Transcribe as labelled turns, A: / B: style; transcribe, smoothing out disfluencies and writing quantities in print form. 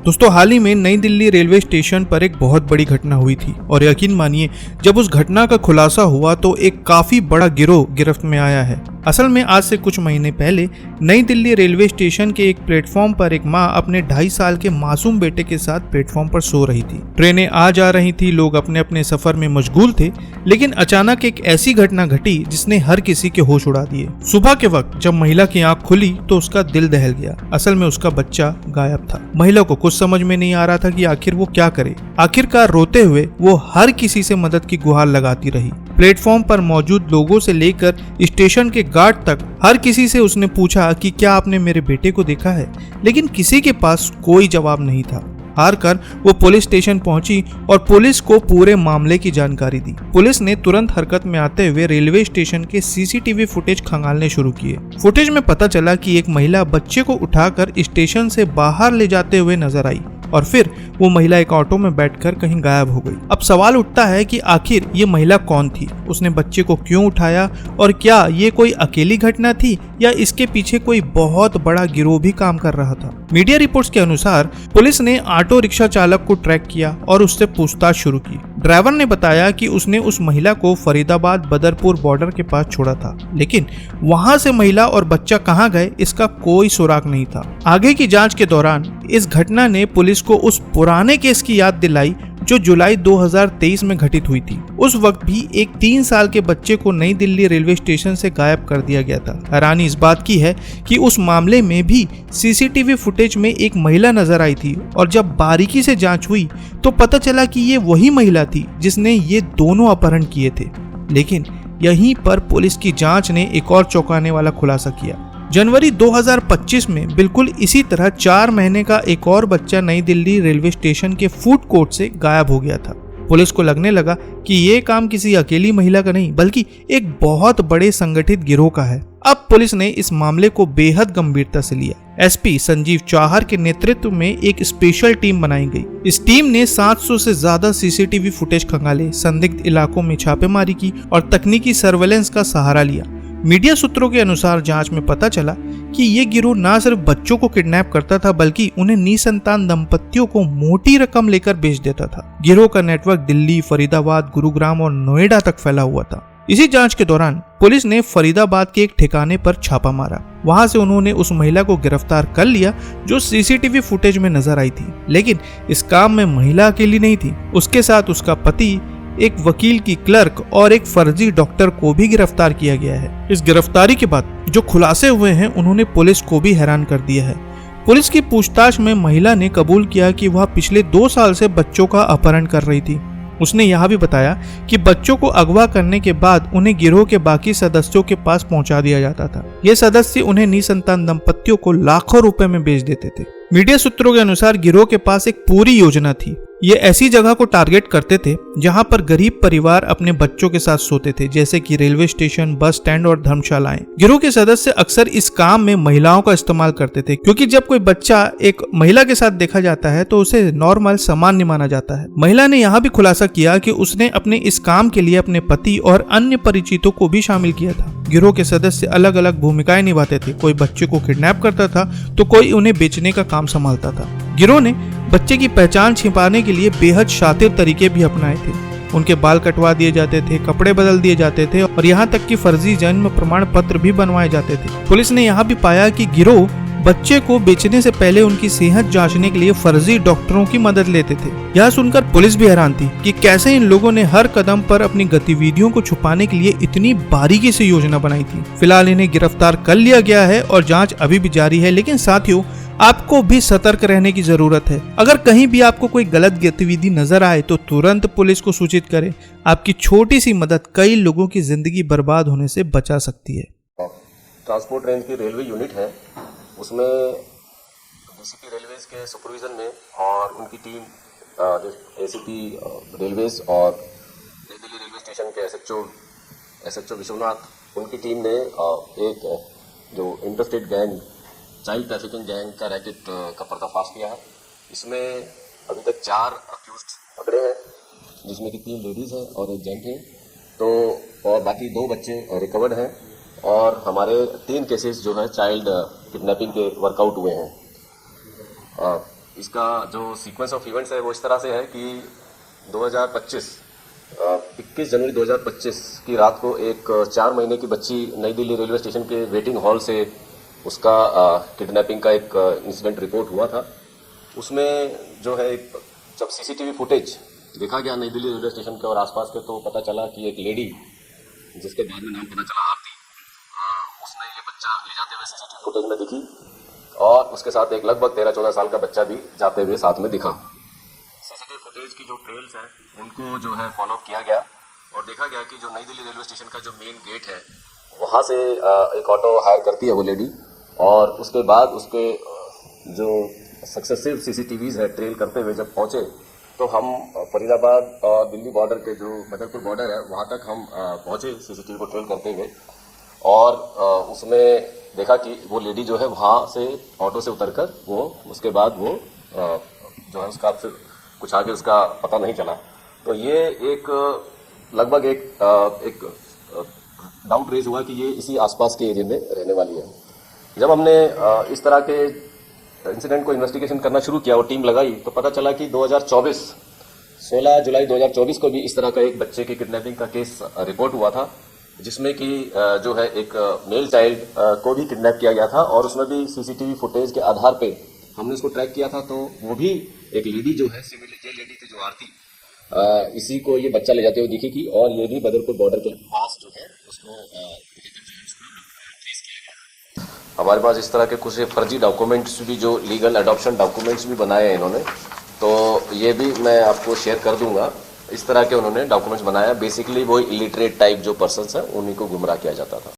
A: दोस्तों, हाल ही में नई दिल्ली रेलवे स्टेशन पर एक बहुत बड़ी घटना हुई थी और यकीन मानिए जब उस घटना का खुलासा हुआ तो एक काफी बड़ा गिरोह गिरफ्त में आया है। असल में आज से कुछ महीने पहले नई दिल्ली रेलवे स्टेशन के एक प्लेटफॉर्म पर एक मां अपने 2.5 साल के मासूम बेटे के साथ प्लेटफॉर्म पर सो रही थी। ट्रेनें आ जा रही थी, लोग अपने अपने सफर में मशगूल थे, लेकिन अचानक एक ऐसी घटना घटी जिसने हर किसी के होश उड़ा दिए। सुबह के वक्त जब महिला की आंख खुली तो उसका दिल दहल गया। असल में उसका बच्चा गायब था। महिला को कुछ समझ में नहीं आ रहा था कि आखिर वो क्या करे। आखिरकार रोते हुए वो हर किसी से मदद की गुहार लगाती रही। प्लेटफॉर्म पर मौजूद लोगों से लेकर स्टेशन के गार्ड तक हर किसी से उसने पूछा कि क्या आपने मेरे बेटे को देखा है, लेकिन किसी के पास कोई जवाब नहीं था। हार कर वो पुलिस स्टेशन पहुंची और पुलिस को पूरे मामले की जानकारी दी। पुलिस ने तुरंत हरकत में आते हुए रेलवे स्टेशन के सीसीटीवी फुटेज खंगालने शुरू किए। फुटेज में पता चला कि एक महिला बच्चे को उठाकर स्टेशन से बाहर ले जाते हुए नजर आई और फिर वो महिला एक ऑटो में बैठकर कहीं गायब हो गई। अब सवाल उठता है कि आखिर ये महिला कौन थी, उसने बच्चे को क्यों उठाया और क्या ये कोई अकेली घटना थी या इसके पीछे कोई बहुत बड़ा गिरोह भी काम कर रहा था। मीडिया रिपोर्ट्स के अनुसार पुलिस ने ऑटो रिक्शा चालक को ट्रैक किया और उससे पूछताछ शुरू की। ड्राइवर ने बताया कि उसने उस महिला को फरीदाबाद बदरपुर बॉर्डर के पास छोड़ा था, लेकिन वहां से महिला और बच्चा कहां गए इसका कोई सुराग नहीं था। आगे की जांच के दौरान इस घटना ने पुलिस को उस पुराने केस की याद दिलाई जो जुलाई 2023 में घटित हुई थी। उस वक्त भी एक 3 साल के बच्चे को नई दिल्ली रेलवे स्टेशन से गायब कर दिया गया था। हैरानी इस बात की है कि उस मामले में भी सीसीटीवी फुटेज में एक महिला नजर आई थी और जब बारीकी से जांच हुई तो पता चला कि ये वही महिला थी जिसने ये दोनों अपहरण किए थे। लेकिन यहीं पर पुलिस की जांच ने एक और चौंकाने वाला खुलासा किया। जनवरी 2025 में बिल्कुल इसी तरह 4 महीने का एक और बच्चा नई दिल्ली रेलवे स्टेशन के फूड कोर्ट से गायब हो गया था। पुलिस को लगने लगा कि ये काम किसी अकेली महिला का नहीं बल्कि एक बहुत बड़े संगठित गिरोह का है। अब पुलिस ने इस मामले को बेहद गंभीरता से लिया। एसपी संजीव चाहर के नेतृत्व में एक स्पेशल टीम बनाई गई। इस टीम ने 700 से ज्यादा सीसीटीवी फुटेज खंगाले, संदिग्ध इलाकों में छापेमारी की और तकनीकी सर्वेलेंस का सहारा लिया। मीडिया सूत्रों के अनुसार जांच में पता चला कि ये गिरोह न सिर्फ बच्चों को किडनैप करता था बल्कि उन्हें निसंतान दंपतियों को मोटी रकम लेकर बेच देता था। गिरोह का नेटवर्क दिल्ली, फरीदाबाद, गुरुग्राम और नोएडा तक फैला हुआ था। इसी जांच के दौरान पुलिस ने फरीदाबाद के एक ठिकाने पर छापा मारा। वहां से उन्होंने उस महिला को गिरफ्तार कर लिया जो सीसीटीवी फुटेज में नजर आई थी। लेकिन इस काम में महिला अकेली नहीं थी, उसके साथ उसका पति, एक वकील की क्लर्क और एक फर्जी डॉक्टर को भी गिरफ्तार किया गया है। इस गिरफ्तारी के बाद जो खुलासे हुए हैं उन्होंने पुलिस को भी हैरान कर दिया है। पुलिस की पूछताछ में महिला ने कबूल किया कि वह पिछले 2 साल से बच्चों का अपहरण कर रही थी। उसने यह भी बताया कि बच्चों को अगवा करने के बाद उन्हें गिरोह के बाकी सदस्यों के पास पहुंचा दिया जाता था। ये सदस्य उन्हें निसंतान दंपतियों को लाखों रुपए में बेच देते थे। मीडिया सूत्रों के अनुसार गिरोह के पास एक पूरी योजना थी। ये ऐसी जगह को टारगेट करते थे जहां पर गरीब परिवार अपने बच्चों के साथ सोते थे, जैसे कि रेलवे स्टेशन, बस स्टैंड और धर्मशालाएं। गिरोह के सदस्य अक्सर इस काम में महिलाओं का इस्तेमाल करते थे, क्योंकि जब कोई बच्चा एक महिला के साथ देखा जाता है तो उसे नॉर्मल, सामान्य माना जाता है। महिला ने यहाँ भी खुलासा किया कि उसने अपने इस काम के लिए अपने पति और अन्य परिचितों को भी शामिल किया था। गिरोह के सदस्य अलग अलग भूमिकाएं निभाते थे। कोई बच्चे को किडनैप करता था तो कोई उन्हें बेचने का काम संभालता था। गिरोह ने बच्चे की पहचान छिपाने के लिए बेहद शातिर तरीके भी अपनाए थे। उनके बाल कटवा दिए जाते थे, कपड़े बदल दिए जाते थे और यहाँ तक कि फर्जी जन्म प्रमाण पत्र भी बनवाए जाते थे। पुलिस ने यहाँ भी पाया कि गिरोह बच्चे को बेचने से पहले उनकी सेहत जांचने के लिए फर्जी डॉक्टरों की मदद लेते थे। यह सुनकर पुलिस भी हैरान थी कि कैसे इन लोगों ने हर कदम पर अपनी गतिविधियों को छुपाने के लिए इतनी बारीकी से योजना बनाई थी। फिलहाल इन्हें गिरफ्तार कर लिया गया है और जांच अभी भी जारी है, लेकिन साथियों आपको भी सतर्क रहने की जरूरत है। अगर कहीं भी आपको कोई गलत गतिविधि नजर आए तो तुरंत पुलिस को सूचित करें। आपकी छोटी सी मदद कई लोगों की जिंदगी बर्बाद होने से बचा सकती है।
B: ट्रांसपोर्ट रेंज की रेलवे यूनिट है, उसमें डीसीपी रेलवेज के सुपरविजन में और उनकी टीम एसीपी रेलवेज और नई दिल्ली रेलवे स्टेशन के एसएचओ विश्वनाथ, उनकी टीम ने एक जो interstate gang, child trafficking gang का रैकेट का पर्दाफाश किया है। इसमें अभी तक 4 अक्यूज्ड पकड़े हैं, जिसमें कि 3 लेडीज हैं और 1 जेंट है, तो और बाकी 2 बच्चे रिकवर्ड हैं और हमारे 3 केसेस जो है चाइल्ड किडनैपिंग के वर्कआउट हुए हैं। इसका जो सीक्वेंस ऑफ इवेंट्स है वो इस तरह से है कि 2025 21 जनवरी 2025 की रात को एक 4 महीने की बच्ची नई दिल्ली रेलवे स्टेशन के वेटिंग हॉल से उसका किडनैपिंग का एक इंसिडेंट रिपोर्ट हुआ था। उसमें जो है एक जब सीसीटीवी फुटेज देखा गया नई दिल्ली रेलवे स्टेशन के और आसपास के, तो पता चला कि एक लेडी जिसके बाद में नाम पता चला आरती, उसने ये बच्चा ले जाते हुए सीसीटीवी फुटेज में दिखी और उसके साथ एक लगभग 13-14 साल का बच्चा भी जाते हुए साथ में दिखा। सीसीटीवी फुटेज की जो ट्रेल्स हैं उनको जो है फॉलो किया गया और देखा गया कि जो नई दिल्ली रेलवे स्टेशन का जो मेन गेट है वहाँ से एक ऑटो हायर करती है वो लेडी, और उसके बाद उसके जो सक्सेसिव सीसीटीवीज है ट्रेल करते हुए जब पहुँचे तो हम फरीदाबाद और दिल्ली बॉर्डर के जो बदरपुर बॉर्डर है वहाँ तक हम पहुँचे सीसीटीवी को ट्रेल करते हुए, और उसमें देखा कि वो लेडी जो है वहाँ से ऑटो से उतरकर वो उसके बाद वो जो है उसका फिर कुछ आगे उसका पता नहीं चला। तो ये एक लगभग एक डाउट रेज हुआ कि ये इसी आसपास के एरिया में रहने वाली है। जब हमने इस तरह के इंसिडेंट को इन्वेस्टिगेशन करना शुरू किया और टीम लगाई तो पता चला कि 16 जुलाई 2024 को भी इस तरह का एक बच्चे की किडनैपिंग का केस रिपोर्ट हुआ था, जिसमें कि जो है एक मेल चाइल्ड को भी किडनैप किया गया था, और उसमें भी सीसीटीवी फुटेज के आधार पे हमने उसको ट्रैक किया था। तो वो भी एक लेडी जो है सिविल ये लेडी थी जो आरती, इसी को ये बच्चा ले जाते हुए दिखी थी, और ये भी बदरपुर बॉर्डर के पास जो है उसको ट्रेस किया गया। हमारे पास इस तरह के कुछ फर्जी डॉक्यूमेंट्स भी, जो लीगल अडॉप्शन डॉक्यूमेंट्स भी बनाए हैं इन्होंने, तो ये भी मैं आपको शेयर कर दूंगा। इस तरह के उन्होंने डॉक्यूमेंट्स बनाया। बेसिकली वो इलिटरेट टाइप जो पर्सन्स हैं उन्हीं को गुमराह किया जाता था।